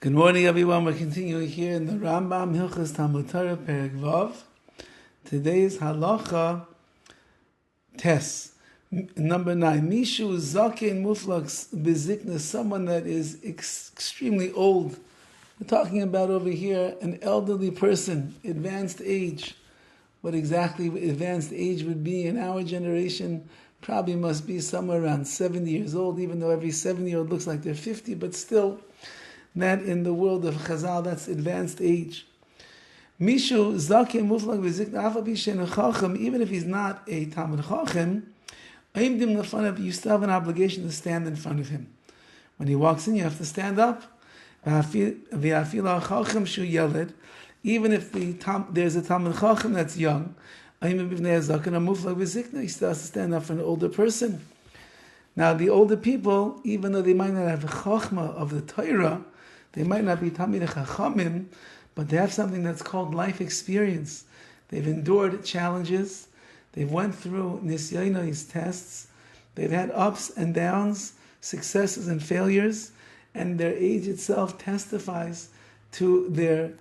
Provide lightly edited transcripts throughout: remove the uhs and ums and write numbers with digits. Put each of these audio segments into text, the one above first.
Good morning, everyone. We're continuing here in the RAMBAM Hilchos Talmud Torah Perek Vav. Today's halacha tes number 9. Mishu zaken muflaks bezikna, someone that is extremely old. We're talking about over here an elderly person, advanced age. What exactly advanced age would be in our generation probably must be somewhere around 70 years old, even though every 70-year-old looks like they're 50, but still, that in the world of Chazal, that's advanced age. Mishu zaken muflag v'zikna afa b'shen chacham, even if he's not a Talmud Chacham, you still have an obligation to stand in front of him. When he walks in, you have to stand up. Even if there's a Talmud Chacham that's young, he still has to stand up for an older person. Now, the older people, even though they might not have the Chachma of the Torah, they might not be Talmidei Chachamim, but they have something that's called life experience. They've endured challenges. They've went through Nisyonos tests. They've had ups and downs, successes and failures, and their age itself testifies to their,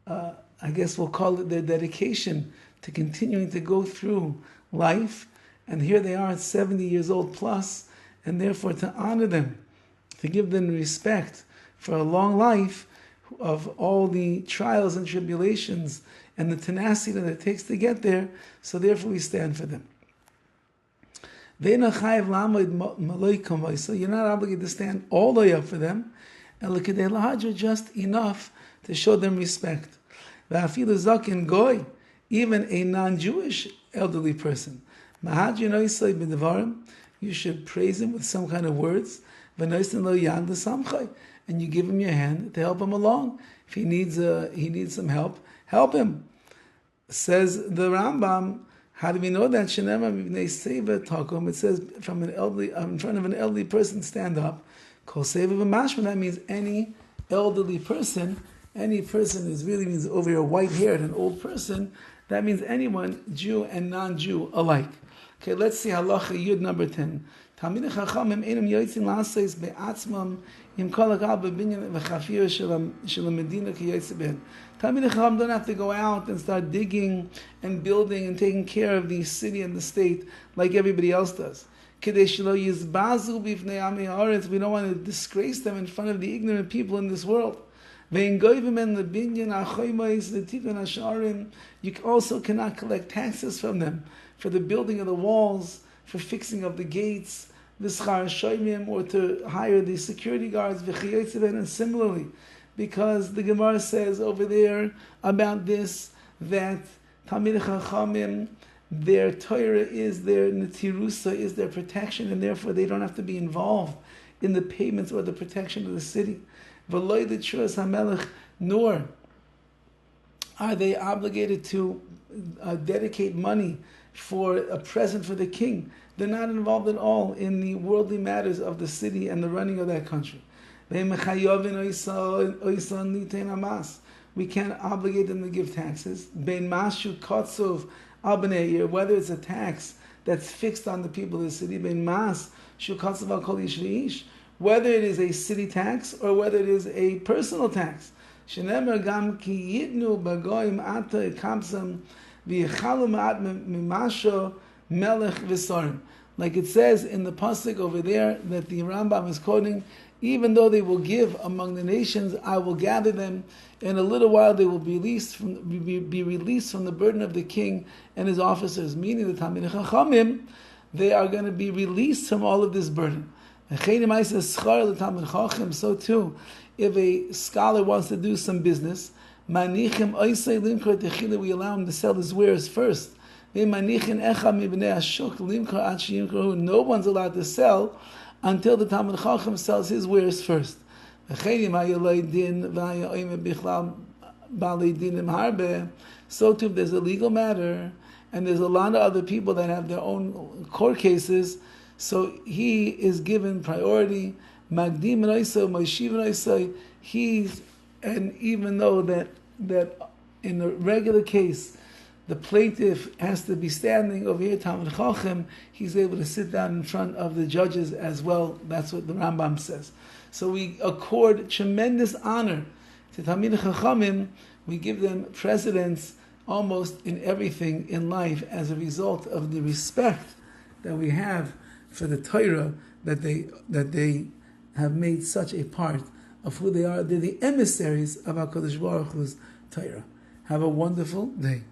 I guess we'll call it their dedication to continuing to go through life. And here they are at 70 years old plus, and therefore to honor them, to give them respect for a long life of all the trials and tribulations and the tenacity that it takes to get there, so therefore we stand for them. So you're not obligated to stand all the way up for them, and just enough to show them respect. Even a non-Jewish elderly person, you should praise him with some kind of words, and you give him your hand to help him along. If he needs some help him. Says the Rambam, how do we know that? It says from an elderly, in front of an elderly person, stand up. That means any elderly person, any person is really means over here white-haired, an old person. That means anyone, Jew and non-Jew alike. Okay, let's see halacha yud number 10. Talmidei Chachamim einam yotzin la'asais be'atzmam im kol hakal b'binyan v'chafir shel medina ki yotzei ben. Talmidei Chachamim don't have to go out and start digging and building and taking care of the city and the state like everybody else does. Kedei shelo yizbazu b'fnei amei haaretz. We don't want to disgrace them in front of the ignorant people in this world. You also cannot collect taxes from them for the building of the walls, for fixing of the gates, or to hire the security guards, and similarly, because the Gemara says over there about this, that Talmidei Chachamim, their Torah is their netirusa, is their protection, and therefore they don't have to be involved in the payments or the protection of the city. Nor are they obligated to dedicate money for a present for the king. They're not involved at all in the worldly matters of the city and the running of that country. We can't obligate them to give taxes. Whether it's a tax that's fixed on the people of the city, whether it is a city tax or whether it is a personal tax. Like it says in the pasuk over there that the Rambam is quoting, even though they will give among the nations, I will gather them. In a little while they will be released from the burden of the king and his officers, meaning the Talmidei Chachamim, they are going to be released from all of this burden. So too, if a scholar wants to do some business, we allow him to sell his wares first. No one's allowed to sell until the Talmud Chacham sells his wares first. So too, if there's a legal matter, and there's a lot of other people that have their own court cases, so he is given priority. And even though that in a regular case the plaintiff has to be standing over here, Talmud Chacham, he's able to sit down in front of the judges as well. That's what the Rambam says. So we accord tremendous honor to Talmidei Chachamim. We give them precedence almost in everything in life as a result of the respect that we have for the Torah that they have made such a part of who they are. They're the emissaries of HaKadosh Baruch Hu's Torah. Have a wonderful day.